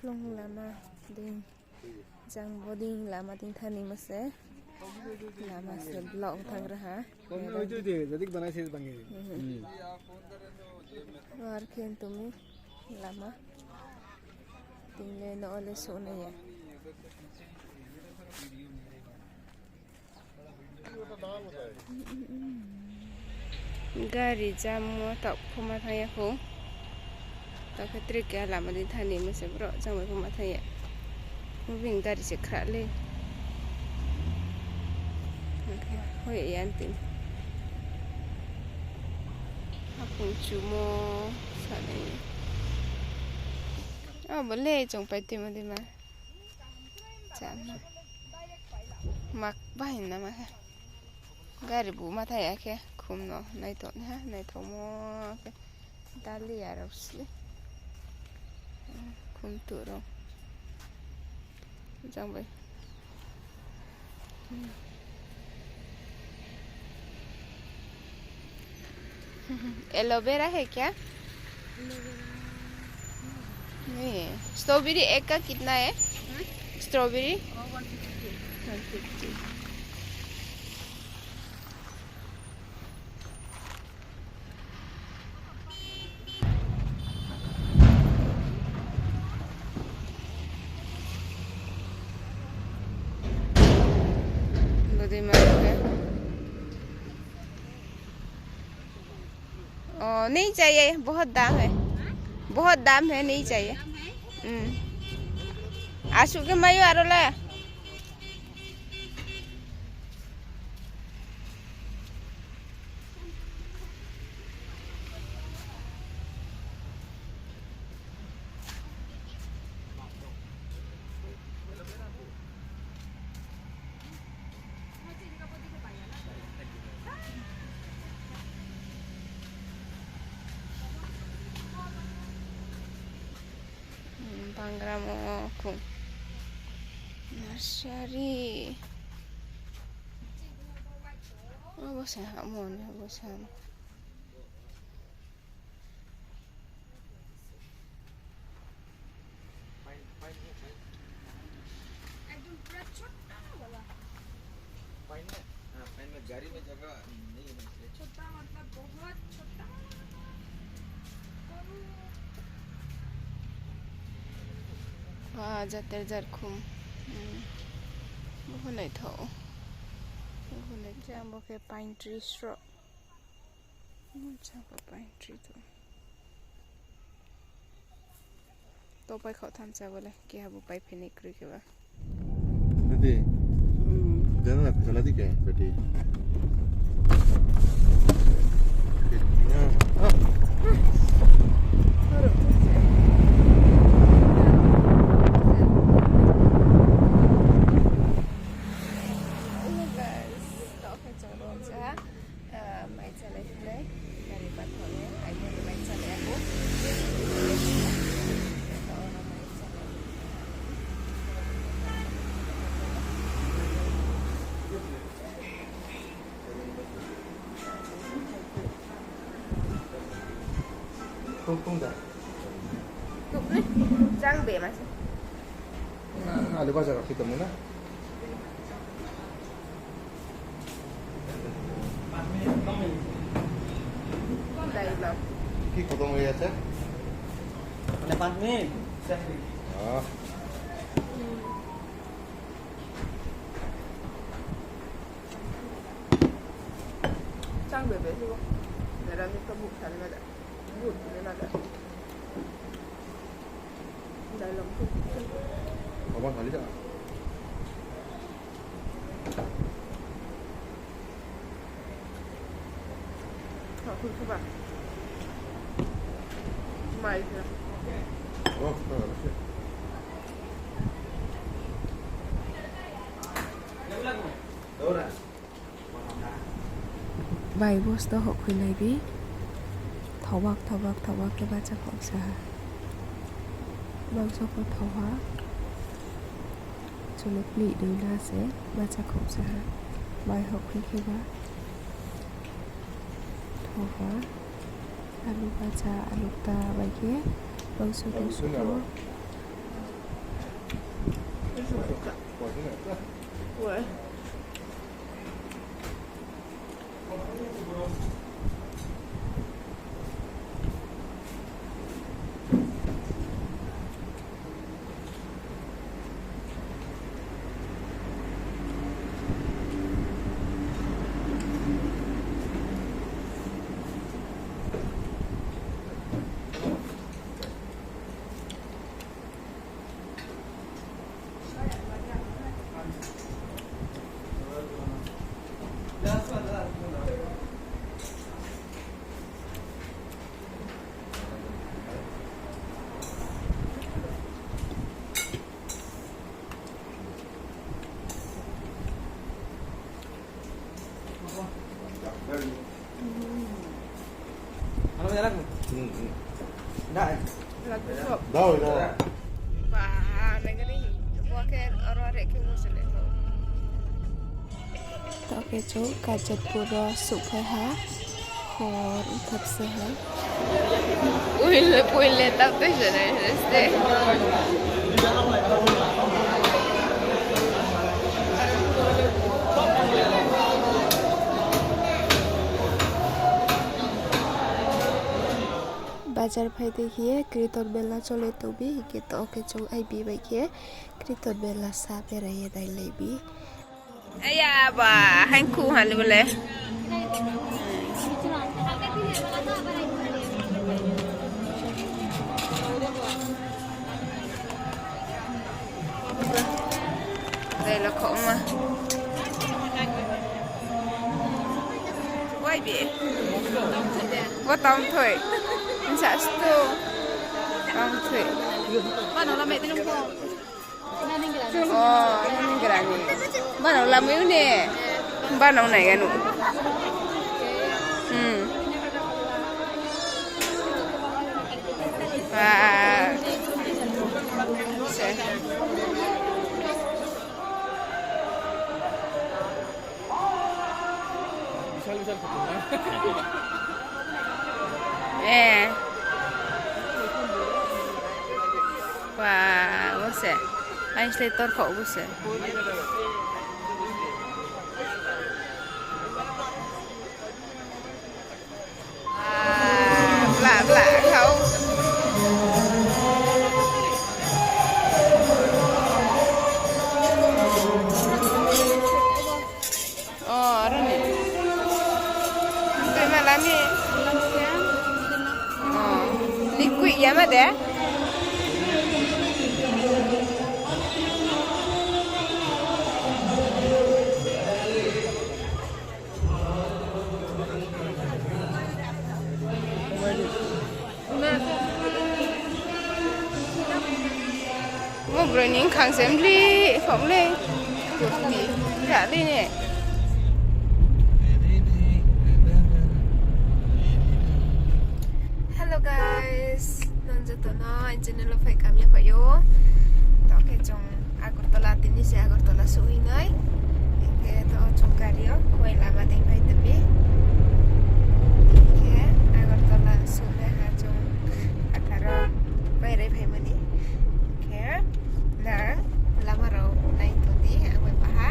long lama ding jang boding lama ding thani mase lama se blog thang raha jadi बनाए से बंगे war khen tumi lama tingle no ole sone ya gari jam mo tak phoma thaya ko ta khatri kya lama din thani mase bro jang phoma thaya moving gari se khrale hoi yan tin apung chumo sale boleh jong pai tim di ma jam mak bahin na ma gari bu ma thaya ke khum no nai to ha nai tho mo ke dali arosli khum tu ro jang bai aloe vera है क्या? नहीं है। स्ट्रॉबेरी एक का कितना है? स्ट्रॉबेरी 150। नहीं चाहिए, बहुत दाम है, बहुत दाम है, नहीं चाहिए। आशु के मायो आरोला Panggramoku nursery. Oh, bosan hamon, bosan. गाड़ी में जगह नहीं है, छोटा मतलब बहुत छोटा। जाते जार खुम बहुत नहीं था बहुत नहीं जाम के पाइन ट्री स्ट्रॉ जाम पाइन ट्री तो पाई खाओ थाम चा बोले क्या वो पाई फिनिक करी के बा बेटी जाना ना चला दी क्या बेटी không đã tục đấy trang bể mà ada baca kaki temen lah đầy lắm ki potong lihat ya lepas nih oh trang bể bể thôi để làm những cái bụng thằng này đã bụng này là đã đầy lắm không abang kali tak họ không các bạn mày kìa oh đâu rồi bài post đó họ khuyên này biết thảo bạc cái ba chắc họ xa bao giờ có thảo hóa cho lúc lị đời la sẽ ba chắc họ xa bài học khuyên khi ba thảo hóa alu baca alu ta bagi bao giờ có số Ủa. Ano ba jalan? Enggak. Lagu kok. Đâu đâu. Wah, negeri. Buat ke orang rek ke musim itu. Tak kecoh kajet pura supaya hor utak sehat. Puille tapi jenis este. বাজার ভাই দেখিয়ে কৃতর বেলা চলে তবি হিকে তো ওকে চৌ আইবি বাইকে কৃতর বেলা সা বেড়াইয়ে দাই লাইবি আয়া বা হাঙ্কু হালি বলে đây là khổ mà quay bị có tông thủy sẽ stu tông thủy Bạn nó là mẹ tên không? nên cái này bạn nào làm yếu nè bạn nào này cái nụ và sẽ và sẽ anh sẽ tốt khẩu của sẽ lạ khẩu đó nè cái mà làm gì liquid ya mà đấy một rồi những kháng xem đi phóng lên cuộc gì cả đi nè hello guys non jatuh no engineer lo phải kami apa yo tak ke jong Agartala tini si Agartala suwi nai ke to jong karyo koi lama ting pai tebi ke Agartala suwe ha jong akara pai rai pai mani ke lang lama ro nai to ti awe paha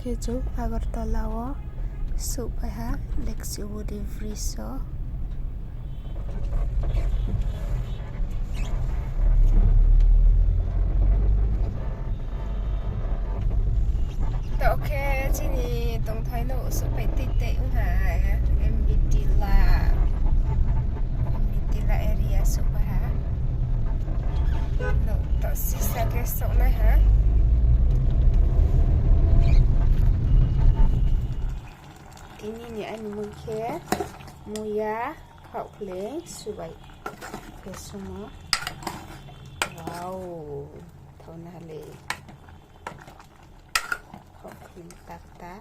Kejo Agartala wo supaya Lexi Woody Vriso oke sini tong thái nụ supaya titik MBT la area supaya no to sisa kesok na ha ini nih anu mungkin muya kau pleng subai semua wow tahu nale kau pleng tata